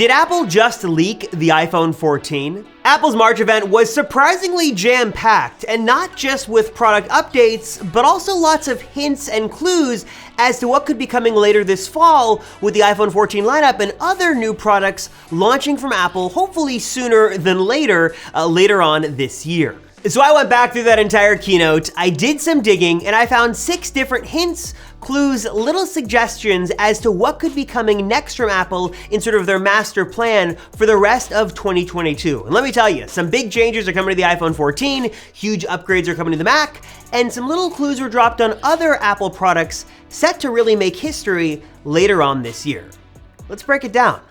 Did Apple just leak the iPhone 14? Apple's March event was surprisingly jam-packed, and not just with product updates, but also lots of hints and clues as to what could be coming later this fall with the iPhone 14 lineup and other new products launching from Apple, hopefully sooner than later on this year. So I went back through that entire keynote, I did some digging, and I found 6 different hints, clues, little suggestions as to what could be coming next from Apple in sort of their master plan for the rest of 2022. And let me tell you, some big changes are coming to the iPhone 14, huge upgrades are coming to the Mac, and some little clues were dropped on other Apple products set to really make history later on this year. Let's break it down.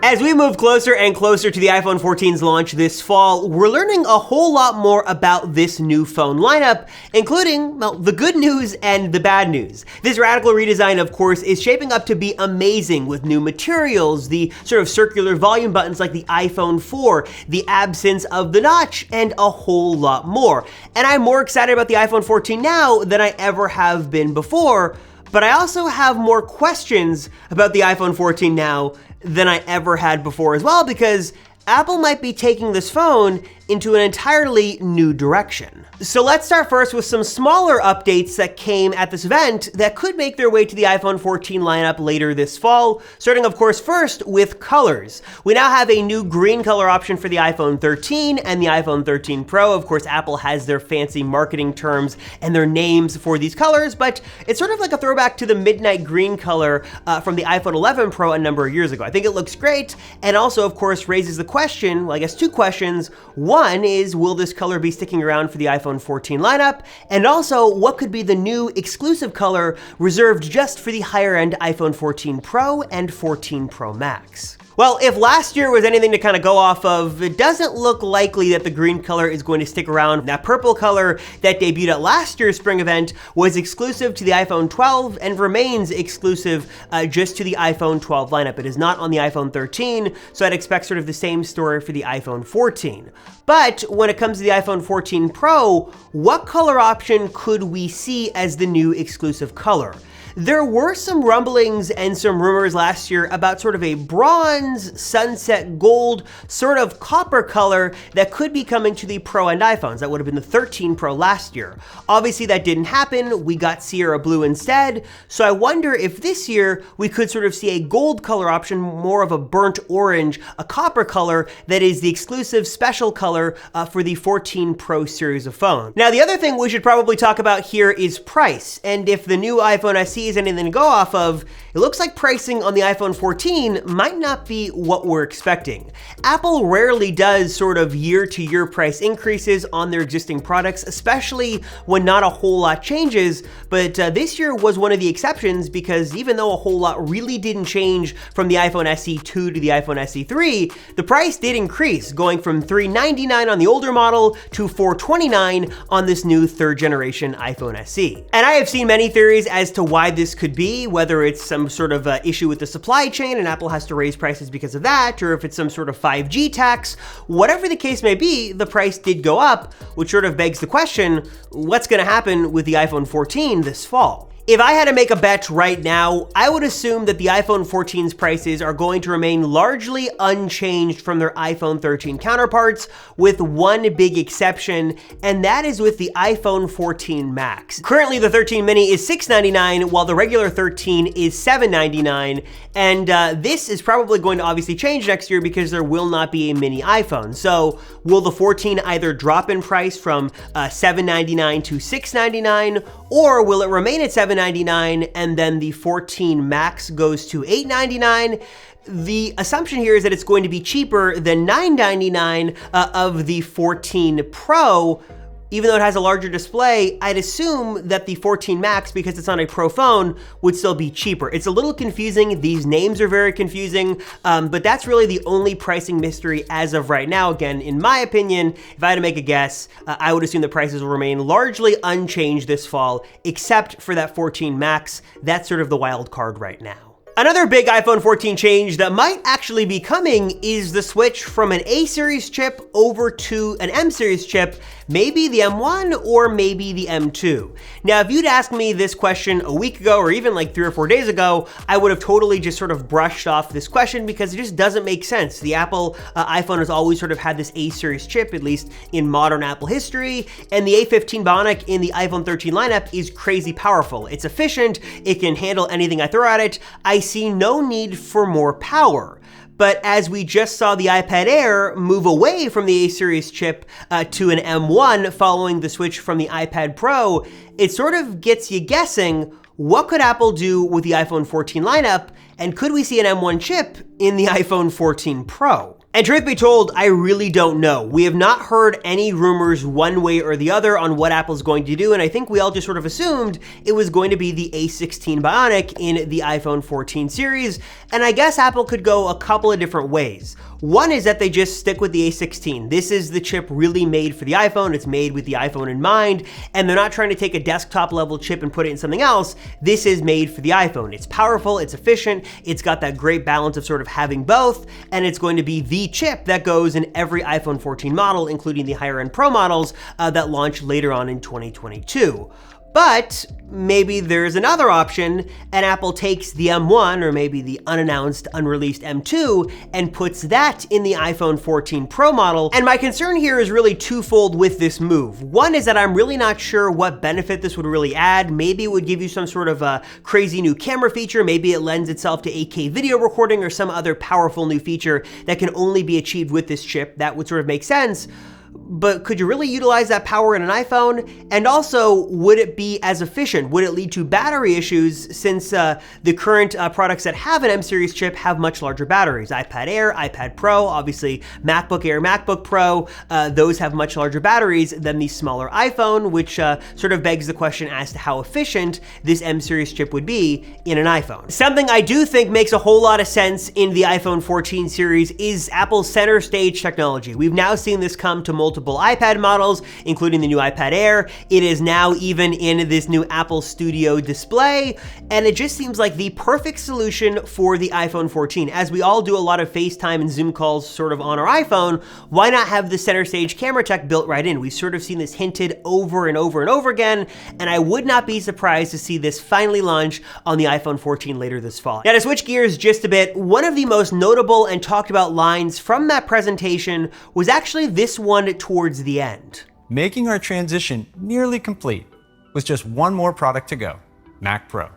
As we move closer and closer to the iPhone 14's launch this fall, we're learning a whole lot more about this new phone lineup, including, well, the good news and the bad news. This radical redesign, of course, is shaping up to be amazing with new materials, the sort of circular volume buttons like the iPhone 4, the absence of the notch, and a whole lot more. And I'm more excited about the iPhone 14 now than I ever have been before, but I also have more questions about the iPhone 14 now than I ever had before as well, because Apple might be taking this phone into an entirely new direction. So let's start first with some smaller updates that came at this event that could make their way to the iPhone 14 lineup later this fall, starting of course first with colors. We now have a new green color option for the iPhone 13 and the iPhone 13 Pro. Of course, Apple has their fancy marketing terms and their names for these colors, but it's sort of like a throwback to the midnight green color from the iPhone 11 Pro a number of years ago. I think it looks great, and also of course raises the question, well, I guess 2 questions. One is, will this color be sticking around for the iPhone 14 lineup? And also, what could be the new exclusive color reserved just for the higher-end iPhone 14 Pro and 14 Pro Max? Well, if last year was anything to kind of go off of, it doesn't look likely that the green color is going to stick around. That purple color that debuted at last year's spring event was exclusive to the iPhone 12 and remains exclusive just to the iPhone 12 lineup. It is not on the iPhone 13, so I'd expect sort of the same story for the iPhone 14. But when it comes to the iPhone 14 Pro, what color option could we see as the new exclusive color? There were some rumblings and some rumors last year about sort of a bronze, sunset gold, sort of copper color that could be coming to the Pro and iPhones. That would have been the 13 Pro last year. Obviously that didn't happen, we got Sierra Blue instead, so I wonder if this year we could sort of see a gold color option, more of a burnt orange, a copper color that is the exclusive special color for the 14 Pro series of phone. Now the other thing we should probably talk about here is price, and if the new iPhone SE is anything to go off of, it looks like pricing on the iPhone 14 might not be what we're expecting. Apple rarely does sort of year-to-year price increases on their existing products, especially when not a whole lot changes, but this year was one of the exceptions because even though a whole lot really didn't change from the iPhone SE 2 to the iPhone SE 3, the price did increase, going from $399 on the older model to $429 on this new 3rd generation iPhone SE. And I have seen many theories as to why this could be, whether it's some sort of issue with the supply chain and Apple has to raise prices because of that, or if it's some sort of 5G tax. Whatever the case may be, the price did go up, which sort of begs the question, what's going to happen with the iPhone 14 this fall? If I had to make a bet right now, I would assume that the iPhone 14's prices are going to remain largely unchanged from their iPhone 13 counterparts, with one big exception, and that is with the iPhone 14 Max. Currently, the 13 mini is $699, while the regular 13 is $799, and this is probably going to obviously change next year because there will not be a mini iPhone. So will the 14 either drop in price from $799 to $699, or will it remain at $799 and then the 14 Max goes to $899? The assumption here is that it's going to be cheaper than $999 of the 14 Pro. Even though it has a larger display, I'd assume that the 14 Max, because it's on a Pro phone, would still be cheaper. It's a little confusing. These names are very confusing, but that's really the only pricing mystery as of right now. Again, in my opinion, if I had to make a guess, I would assume the prices will remain largely unchanged this fall, except for that 14 Max. That's sort of the wild card right now. Another big iPhone 14 change that might actually be coming is the switch from an A series chip over to an M series chip, maybe the M1 or maybe the M2. Now, if you'd asked me this question a week ago or even like 3 or 4 days ago, I would have totally just sort of brushed off this question because it just doesn't make sense. The Apple iPhone has always sort of had this A series chip, at least in modern Apple history, and the A15 Bionic in the iPhone 13 lineup is crazy powerful. It's efficient, it can handle anything I throw at it. I see no need for more power. But as we just saw the iPad Air move away from the A series chip to an M1 following the switch from the iPad Pro, it sort of gets you guessing, what could Apple do with the iPhone 14 lineup, and could we see an M1 chip in the iPhone 14 Pro? And truth be told, I really don't know. We have not heard any rumors one way or the other on what Apple's going to do, and I think we all just sort of assumed it was going to be the A16 Bionic in the iPhone 14 series, and I guess Apple could go a couple of different ways. One is that they just stick with the A16. This is the chip really made for the iPhone. It's made with the iPhone in mind, and they're not trying to take a desktop level chip and put it in something else. This is made for the iPhone. It's powerful, it's efficient, it's got that great balance of sort of having both, and it's going to be the chip that goes in every iPhone 14 model, including the higher end Pro models that launch later on in 2022. But maybe there's another option, and Apple takes the M1, or maybe the unannounced, unreleased M2, and puts that in the iPhone 14 Pro model. And my concern here is really twofold with this move. One is that I'm really not sure what benefit this would really add. Maybe it would give you some sort of a crazy new camera feature. Maybe it lends itself to 8K video recording or some other powerful new feature that can only be achieved with this chip. That would sort of make sense. But could you really utilize that power in an iPhone? And also, would it be as efficient? Would it lead to battery issues since the current products that have an M series chip have much larger batteries? iPad Air, iPad Pro, obviously MacBook Air, MacBook Pro, those have much larger batteries than the smaller iPhone, which sort of begs the question as to how efficient this M series chip would be in an iPhone. Something I do think makes a whole lot of sense in the iPhone 14 series is Apple's center stage technology. We've now seen this come to multiple iPad models, including the new iPad Air. It is now even in this new Apple Studio display, and it just seems like the perfect solution for the iPhone 14. As we all do a lot of FaceTime and Zoom calls sort of on our iPhone, why not have the center stage camera tech built right in? We've sort of seen this hinted over and over and over again, and I would not be surprised to see this finally launch on the iPhone 14 later this fall. Now, to switch gears just a bit, one of the most notable and talked about lines from that presentation was actually this one towards the end. Making our transition nearly complete with just one more product to go, Mac Pro.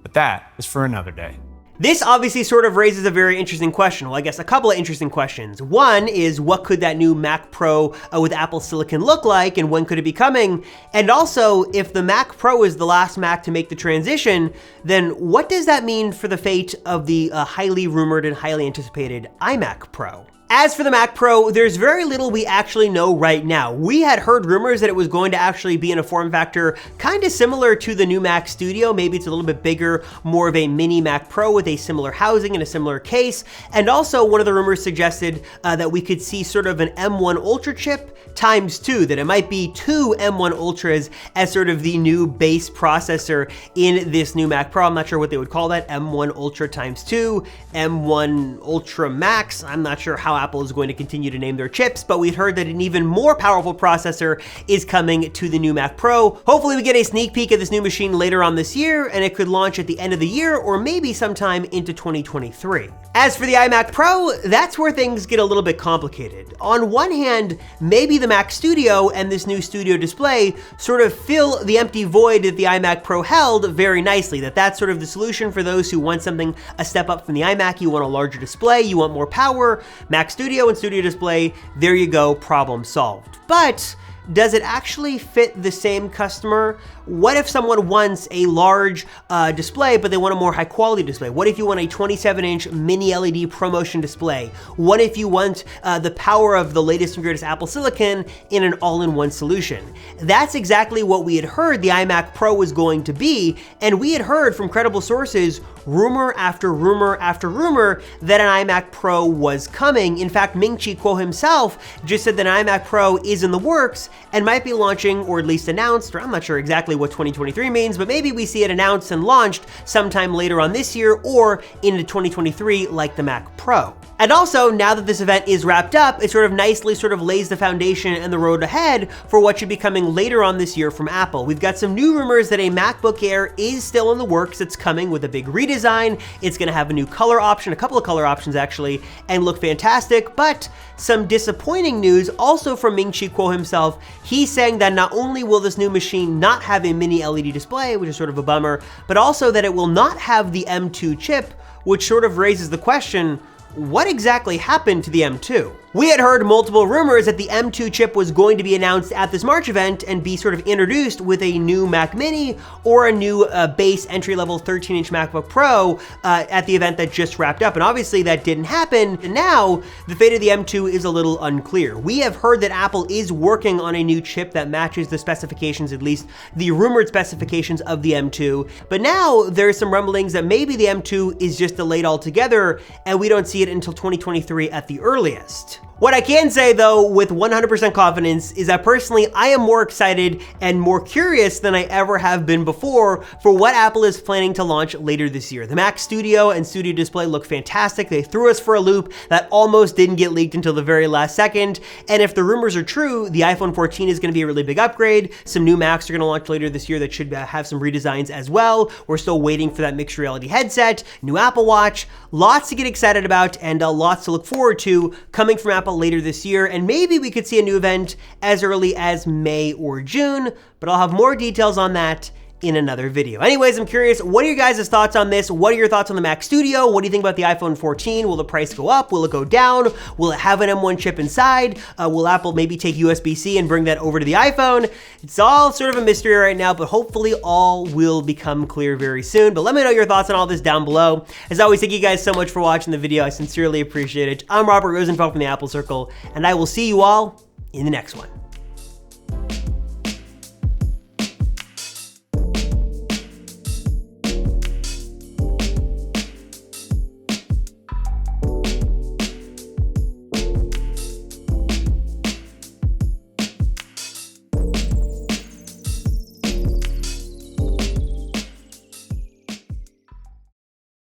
But that is for another day. This obviously sort of raises a very interesting question. Well, I guess a couple of interesting questions. One is, what could that new Mac Pro with Apple Silicon look like, and when could it be coming? And also, if the Mac Pro is the last Mac to make the transition, then what does that mean for the fate of the highly rumored and highly anticipated iMac Pro? As for the Mac Pro, there's very little we actually know right now. We had heard rumors that it was going to actually be in a form factor kind of similar to the new Mac Studio. Maybe it's a little bit bigger, more of a mini Mac Pro with a similar housing and a similar case. And also, one of the rumors suggested that we could see sort of an M1 Ultra chip times 2, that it might be 2 M1 Ultras as sort of the new base processor in this new Mac Pro. I'm not sure what they would call that, M1 Ultra times 2, M1 Ultra Max. I'm not sure how Apple is going to continue to name their chips, but we've heard that an even more powerful processor is coming to the new Mac Pro. Hopefully we get a sneak peek of this new machine later on this year, and it could launch at the end of the year or maybe sometime into 2023. As for the iMac Pro, that's where things get a little bit complicated. On one hand, maybe the Mac Studio and this new Studio display sort of fill the empty void that the iMac Pro held very nicely, that's sort of the solution for those who want something a step up from the iMac. You want a larger display, you want more power, Mac Studio and Studio Display, there you go, problem solved. But does it actually fit the same customer? What if someone wants a large display, but they want a more high quality display? What if you want a 27-inch mini LED ProMotion display? What if you want the power of the latest and greatest Apple Silicon in an all-in-one solution? That's exactly what we had heard the iMac Pro was going to be, and we had heard from credible sources rumor after rumor after rumor that an iMac Pro was coming. In fact, Ming-Chi Kuo himself just said that an iMac Pro is in the works and might be launching, or at least announced, or I'm not sure exactly what 2023 means, but maybe we see it announced and launched sometime later on this year or into 2023 like the Mac Pro. And also, now that this event is wrapped up, it sort of nicely lays the foundation and the road ahead for what should be coming later on this year from Apple. We've got some new rumors that a MacBook Air is still in the works. It's coming with a big redesign. It's gonna have a new color option, a couple of color options actually, and look fantastic. But some disappointing news also from Ming-Chi Kuo himself. He's saying that not only will this new machine not have a mini LED display, which is sort of a bummer, but also that it will not have the M2 chip, which sort of raises the question, what exactly happened to the M2? We had heard multiple rumors that the M2 chip was going to be announced at this March event and be sort of introduced with a new Mac Mini or a new base entry-level 13-inch MacBook Pro at the event that just wrapped up. And obviously that didn't happen. And now the fate of the M2 is a little unclear. We have heard that Apple is working on a new chip that matches the specifications, at least the rumored specifications of the M2. But now there's some rumblings that maybe the M2 is just delayed altogether and we don't see it until 2023 at the earliest. What I can say though, with 100% confidence, is that personally, I am more excited and more curious than I ever have been before for what Apple is planning to launch later this year. The Mac Studio and Studio Display look fantastic. They threw us for a loop that almost didn't get leaked until the very last second. And if the rumors are true, the iPhone 14 is gonna be a really big upgrade. Some new Macs are gonna launch later this year that should have some redesigns as well. We're still waiting for that mixed reality headset, new Apple Watch, lots to get excited about and lots to look forward to coming from Apple later this year, and maybe we could see a new event as early as May or June, but I'll have more details on that in another video. Anyways, I'm curious, what are your guys' thoughts on this? What are your thoughts on the Mac Studio? What do you think about the iPhone 14? Will the price go up? Will it go down? Will it have an M1 chip inside? Will Apple maybe take USB-C and bring that over to the iPhone? It's all sort of a mystery right now, but hopefully all will become clear very soon. But let me know your thoughts on all this down below. As always, thank you guys so much for watching the video. I sincerely appreciate it. I'm Robert Rosenfeld from the Apple Circle, and I will see you all in the next one.